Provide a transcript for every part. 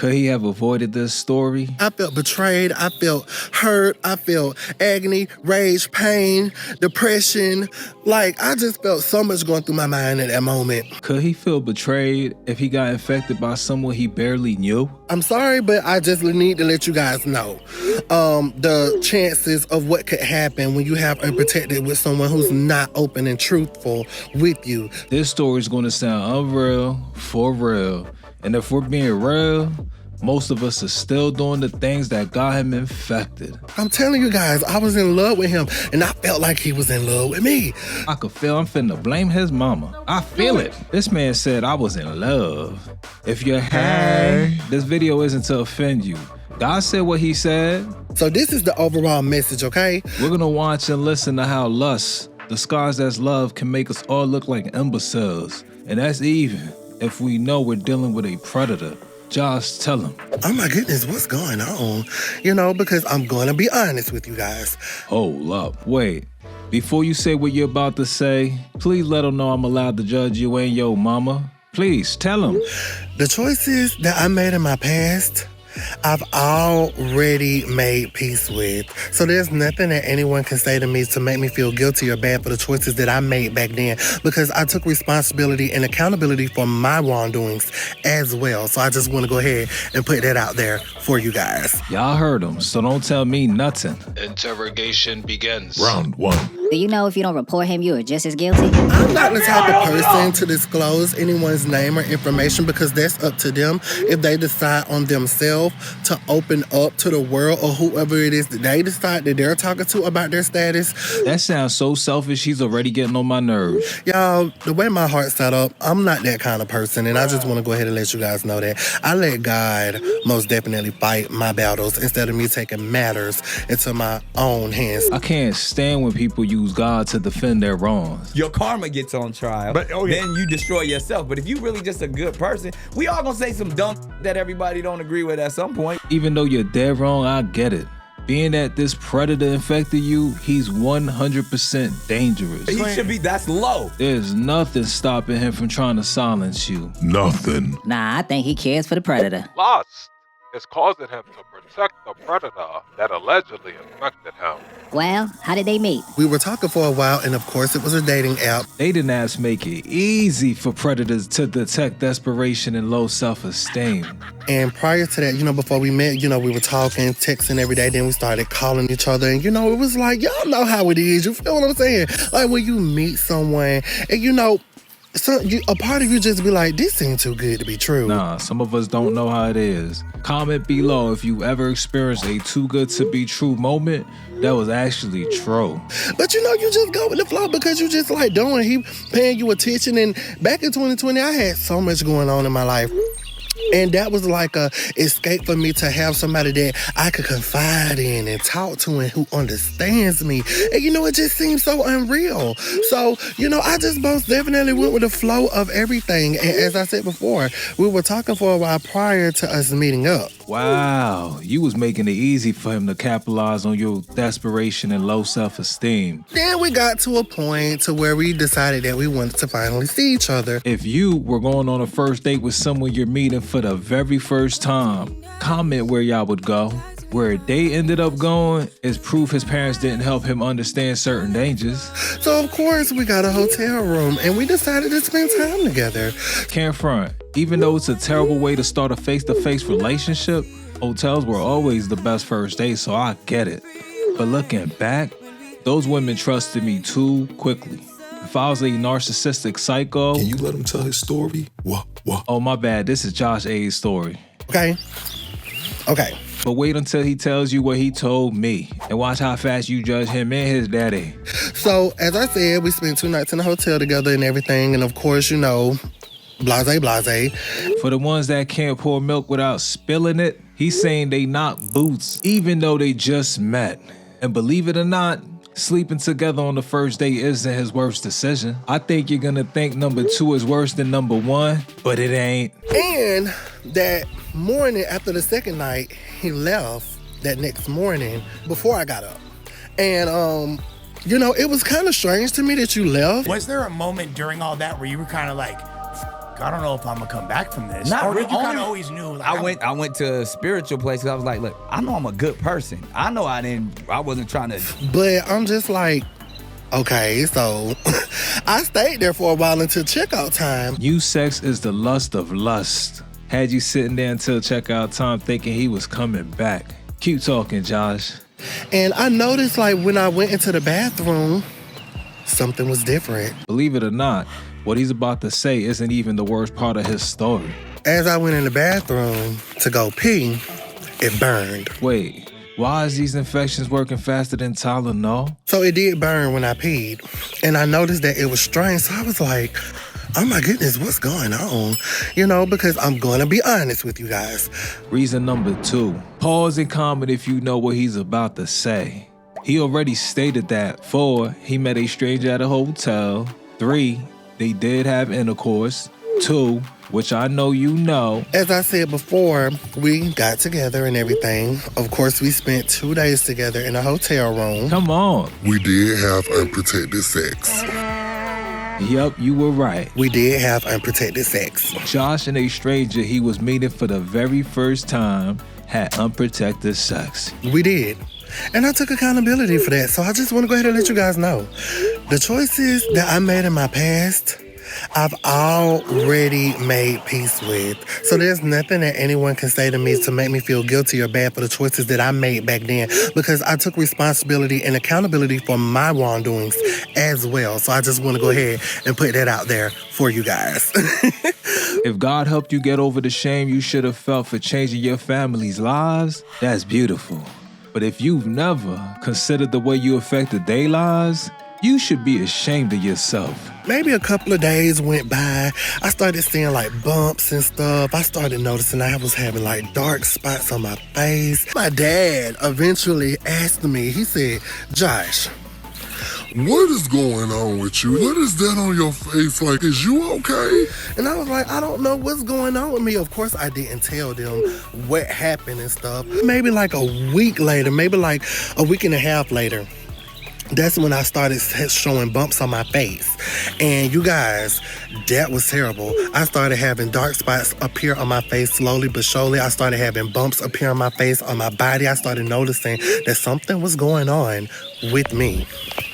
Could he have avoided this story? I felt betrayed. I felt hurt. I felt agony, rage, pain, depression. Like, I just felt so much going through my mind at that moment. Could he feel betrayed if he got infected by someone he barely knew? I'm sorry, but I just need to let you guys know the chances of what could happen when you have unprotected with someone who's not open and truthful with you. This story is going to sound unreal, for real. And if we're being real, most of us are still doing the things that got him infected. I'm telling you guys, I was in love with him, and I felt like he was in love with me. I could feel I'm finna blame his mama. I feel it. This man said I was in love. If you're hey, this video isn't to offend you. God said what he said. So this is the overall message, okay? We're gonna watch and listen to how lust, disguised as love, can make us all look like imbeciles. And that's even if we know we're dealing with a predator. Josh, tell him. Oh my goodness, what's going on? You know, because I'm gonna be honest with you guys. Hold up, wait. Before you say what you're about to say, please let him know I'm allowed to judge you and your mama. Please, tell him. The choices that I made in my past, I've already made peace with. So there's nothing that anyone can say to me to make me feel guilty or bad for the choices that I made back then, because I took responsibility and accountability for my wrongdoings as well. So I just want to go ahead and put that out there for you guys. Y'all heard him, so don't tell me nothing. Interrogation begins. Round 1. Do you know if you don't report him, you are just as guilty? I'm not the type of person to disclose anyone's name or information, because that's up to them if they decide on themselves to open up to the world or whoever it is that they decide that they're talking to about their status. That sounds so selfish, he's already getting on my nerves. Y'all, the way my heart's set up, I'm not that kind of person, and I just want to go ahead and let you guys know that. I let God most definitely fight my battles instead of me taking matters into my own hands. I can't stand when people use God to defend their wrongs. Your karma gets on trial, But, okay. then you destroy yourself. But if you really just a good person, we all gonna say some dumb that everybody don't agree with at some point. Even though you're dead wrong, I get it. Being that this predator infected you, he's 100% dangerous. He should be, that's low. There's nothing stopping him from trying to silence you. Nothing. Nah, I think he cares for the predator. Lust is causing him to protect the predator that allegedly infected him. Well, how did they meet? We were talking for a while, and of course it was a dating app. Dating apps make it easy for predators to detect desperation and low self-esteem. And prior to that, before we met, we were talking, texting every day. Then we started calling each other. And, it was like, y'all know how it is. You feel what I'm saying? Like when you meet someone and, a part of you just be like, this seems too good to be true. Nah, some of us don't know how it is. Comment below if you ever experienced a too good to be true moment that was actually true. But you just go with the flow because you just like doing. He paying you attention. And back in 2020, I had so much going on in my life. And that was like a escape for me to have somebody that I could confide in and talk to and who understands me. And it just seems so unreal. So, I just most definitely went with the flow of everything. And as I said before, we were talking for a while prior to us meeting up. Wow, you was making it easy for him to capitalize on your desperation and low self-esteem. Then we got to a point to where we decided that we wanted to finally see each other. If you were going on a first date with someone you're meeting for the very first time, comment where y'all would go. Where they ended up going is proof his parents didn't help him understand certain dangers. So of course we got a hotel room and we decided to spend time together. Can't front. Even though it's a terrible way to start a face-to-face relationship, hotels were always the best first date, so I get it. But looking back, those women trusted me too quickly. If I was a narcissistic psycho... Can you let him tell his story? What? Oh, my bad. This is Josh A's story. Okay. But wait until he tells you what he told me and watch how fast you judge him and his daddy. So, as I said, we spent 2 nights in the hotel together and everything. And of course, blase. For the ones that can't pour milk without spilling it, he's saying they knocked boots even though they just met. And believe it or not, sleeping together on the first date isn't his worst decision. I think you're gonna think number 2 is worse than number 1, but it ain't. And that morning after the second night, he left that next morning before I got up. And, it was kind of strange to me that you left. Was there a moment during all that where you were kind of like, I don't know if I'm gonna come back from this. Not Or really. you kind Only- of always knew. Like, I went to a spiritual place because I was like, look, I know I'm a good person. I know I wasn't trying to. But I'm just like, okay, so I stayed there for a while until checkout time. Used sex is the lust of lust. Had you sitting there until checkout time thinking he was coming back. Keep talking, Josh. And I noticed, like, when I went into the bathroom, something was different. Believe it or not, what he's about to say isn't even the worst part of his story. As I went in the bathroom to go pee, it burned. Wait, why is these infections working faster than Tylenol? So it did burn when I peed. And I noticed that it was strange. So I was like, oh my goodness, what's going on? You know, because I'm going to be honest with you guys. Reason number 2, pause and comment if you know what he's about to say. He already stated that 4, he met a stranger at a hotel. 3, they did have intercourse. 2, which I know you know. As I said before, we got together and everything. Of course, we spent 2 days together in a hotel room. Come on. We did have unprotected sex. Yup, you were right. We did have unprotected sex. Josh and a stranger he was meeting for the very first time had unprotected sex. We did. And I took accountability for that. So I just want to go ahead and let you guys know. The choices that I made in my past, I've already made peace with. So there's nothing that anyone can say to me to make me feel guilty or bad for the choices that I made back then, because I took responsibility and accountability for my wrongdoings as well. So I just want to go ahead and put that out there for you guys. If God helped you get over the shame you should have felt for changing your family's lives, that's beautiful. But if you've never considered the way you affected their lives, you should be ashamed of yourself. Maybe a couple of days went by. I started seeing like bumps and stuff. I started noticing I was having like dark spots on my face. My dad eventually asked me, he said, Josh, What is going on with you? What is that on your face? Like, is you okay? and I was like, I don't know what's going on with me. Of course, I didn't tell them what happened and stuff. Maybe like a week later, maybe like a week and a half later, that's when I started showing bumps on my face. And you guys, that was terrible. I started having dark spots appear on my face slowly but surely. I started having bumps appear on my face, on my body. I started noticing that something was going on with me.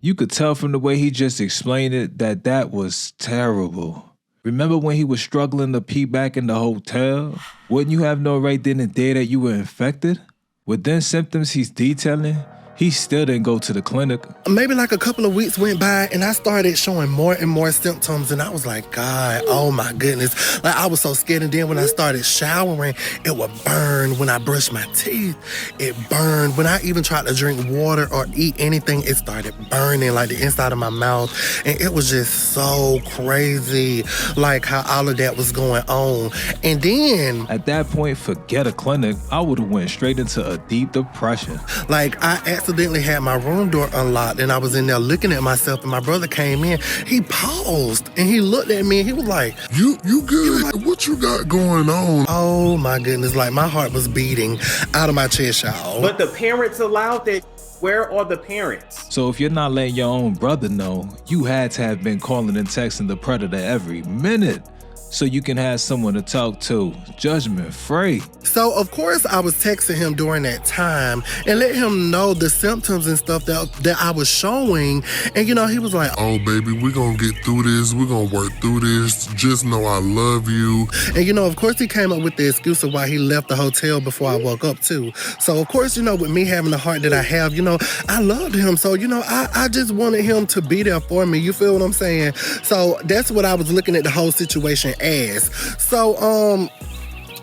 You could tell from the way he just explained it that was terrible. Remember when he was struggling to pee back in the hotel? Wouldn't you have no right then and there that you were infected? With them symptoms he's detailing, he still didn't go to the clinic. Maybe like a couple of weeks went by and I started showing more and more symptoms, and I was like, God, oh my goodness. Like, I was so scared. And then when I started showering, it would burn. When I brushed my teeth, it burned. When I even tried to drink water or eat anything, it started burning like the inside of my mouth. And it was just so crazy, like how all of that was going on. And then At that point, forget a clinic. I would have went straight into a deep depression. like I accidentally had my room door unlocked, and I was in there looking at myself, and my brother came in. He paused and he looked at me and he was like, You good? What you got going on? oh my goodness, like my heart was beating out of my chest, y'all. But the parents allowed that. Where are the parents? So if you're not letting your own brother know, you had to have been calling and texting the predator every minute so you can have someone to talk to, judgment free. So of course I was texting him during that time and let him know the symptoms and stuff that I was showing. And you know, he was like, Oh, baby, we're gonna get through this. We're gonna work through this. Just know I love you. and you know, of course he came up with the excuse of why he left the hotel before I woke up too. So of course, you know, with me having the heart that I have, you know, I loved him. So, you know, I just wanted him to be there for me. You feel what I'm saying? So that's what I was looking at the whole situation as. So,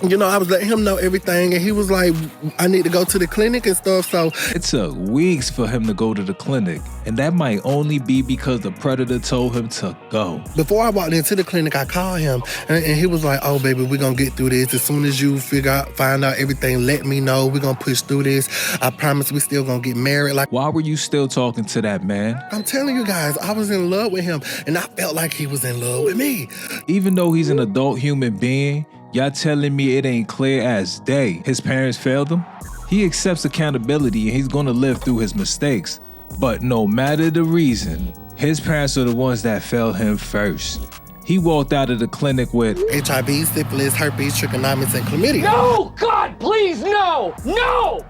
you know, I was letting him know everything, and he was like, I need to go to the clinic and stuff. So It took weeks for him to go to the clinic, and that might only be because the predator told him to go. before I walked into the clinic, I called him, and he was like, oh, baby, we're going to get through this. As soon as you find out everything, let me know. We're going to push through this. I promise we still going to get married. Like, Why were you still talking to that man? I'm telling you guys, I was in love with him, and I felt like he was in love with me. Even though he's an adult human being, y'all telling me it ain't clear as day his parents failed him? He accepts accountability and he's gonna live through his mistakes. But no matter the reason, his parents are the ones that failed him first. He walked out of the clinic with HIV, syphilis, herpes, trichomonas, and chlamydia. No! God, please, no! No!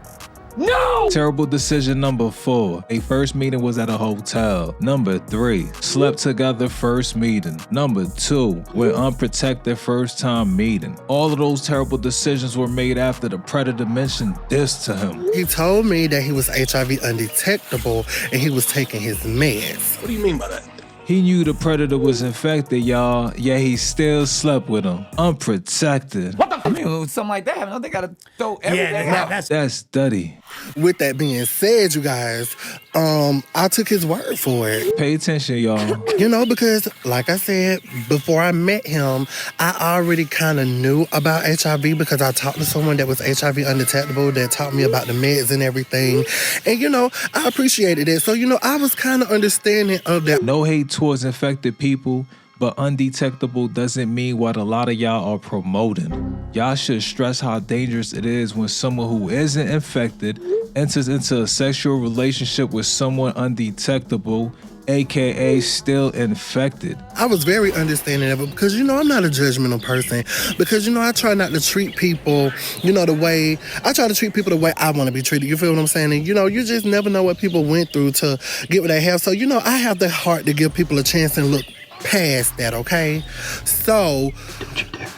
No! Terrible decision number 4. A first meeting was at a hotel. Number 3. Slept together first meeting. Number 2. Went unprotected first time meeting. All of those terrible decisions were made after the predator mentioned this to him. He told me that he was HIV undetectable and he was taking his meds. What do you mean by that? He knew the predator was infected, y'all, yet he still slept with him. Unprotected. What the I mean, with something like that, don't they gotta throw everything out? That's dirty. With that being said, you guys, I took his word for it. Pay attention, y'all. You know, because like I said, before I met him, I already kind of knew about HIV because I talked to someone that was HIV undetectable that taught me about the meds and everything. And, you know, I appreciated it. So, you know, I was kind of understanding of that. No hate towards infected people, but undetectable doesn't mean what a lot of y'all are promoting. Y'all should stress how dangerous it is when someone who isn't infected enters into a sexual relationship with someone undetectable, aka still infected. I was very understanding of it because, you know, I'm not a judgmental person because, you know, I try not to treat people, you know, I try to treat people the way I want to be treated. You feel what I'm saying? And, you know, you just never know what people went through to get what they have. So, you know, I have the heart to give people a chance and look past that, okay? So,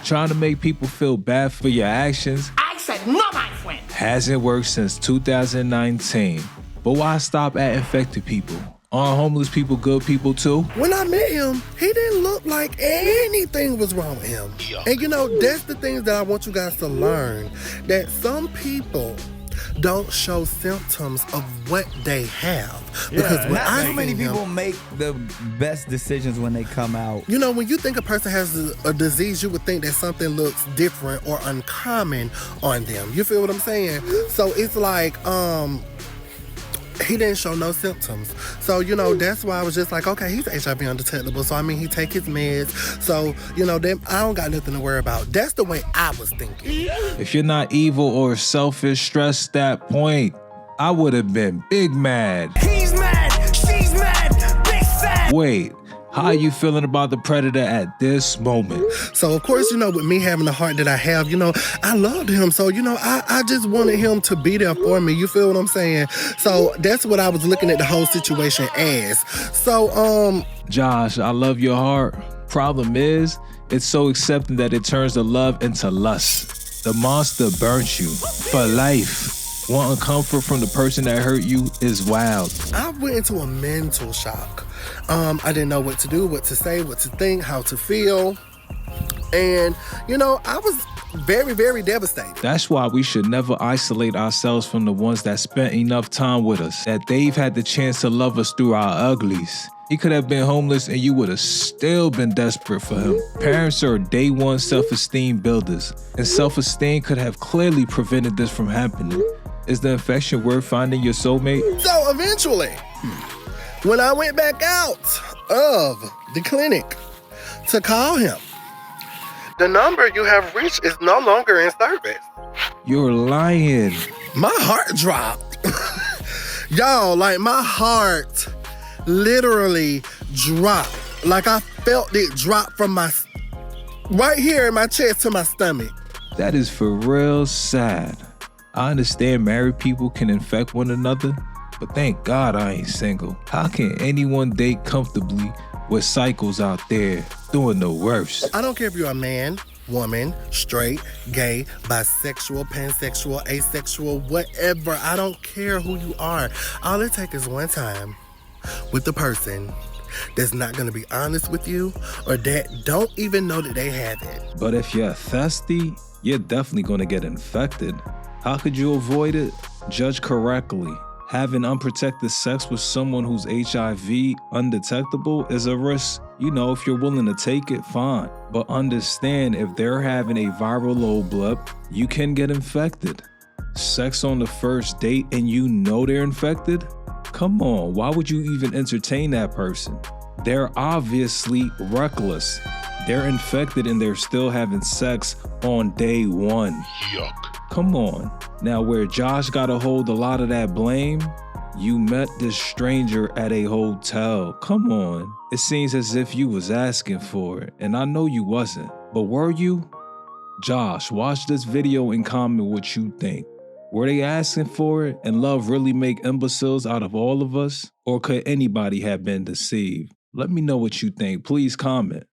trying to make people feel bad for your actions, I said no, my friend. hasn't worked since 2019. But why stop at infected people? Aren't homeless people good people too? when I met him, he didn't look like anything was wrong with him. And, you know, that's the things that I want you guys to learn, that some people don't show symptoms of what they have. Because when Not I so many seen him, people make the best decisions when they come out. you know, when you think a person has a disease, you would think that something looks different or uncommon on them. You feel what I'm saying? So it's like, he didn't show no symptoms. So, you know, that's why I was just like, okay, he's HIV undetectable. So, I mean, he take his meds. So, you know, I don't got nothing to worry about. That's the way I was thinking. If you're not evil or selfish, stress that point. I would have been big mad. He's mad, she's mad, big fat. Wait, how are you feeling about the predator at this moment? So, of course, you know, with me having the heart that I have, you know, I loved him. So, you know, I just wanted him to be there for me. You feel what I'm saying? So that's what I was looking at the whole situation as. So, Josh, I love your heart. Problem is, it's so accepting that it turns the love into lust. The monster burnt you for life. Wanting comfort from the person that hurt you is wild. I went into a mental shock. I didn't know what to do, what to say, what to think, how to feel. And, you know, I was very, very devastated. That's why we should never isolate ourselves from the ones that spent enough time with us, that they've had the chance to love us through our uglies. He could have been homeless and you would have still been desperate for him. Parents are day one self-esteem builders, and self-esteem could have clearly prevented this from happening. Is the infection worth finding your soulmate? So eventually, when I went back out of the clinic to call him, the number you have reached is no longer in service. You're lying. My heart dropped. Y'all, like my heart literally dropped. Like I felt it drop from right here in my chest to my stomach. That is for real sad. I understand married people can infect one another, but thank God I ain't single. How can anyone date comfortably with cycles out there doing the worst? I don't care if you're a man, woman, straight, gay, bisexual, pansexual, asexual, whatever. I don't care who you are. All it takes is one time with the person that's not gonna be honest with you or that don't even know that they have it. But if you're thirsty, you're definitely gonna get infected. How could you avoid it? Judge correctly. Having unprotected sex with someone who's HIV undetectable is a risk. You know, if you're willing to take it, fine. But understand, if they're having a viral low blip, you can get infected. Sex on the first date and you know they're infected? Come on, why would you even entertain that person? They're obviously reckless. They're infected and they're still having sex on day one. Yuck. Come on. Now, where Josh gotta hold a lot of that blame, You met this stranger at a hotel. Come on. It seems as if you was asking for it, and I know you wasn't. But were you? Josh, watch this video and comment what you think. Were they asking for it and love really make imbeciles out of all of us? Or could anybody have been deceived? Let me know what you think. Please comment.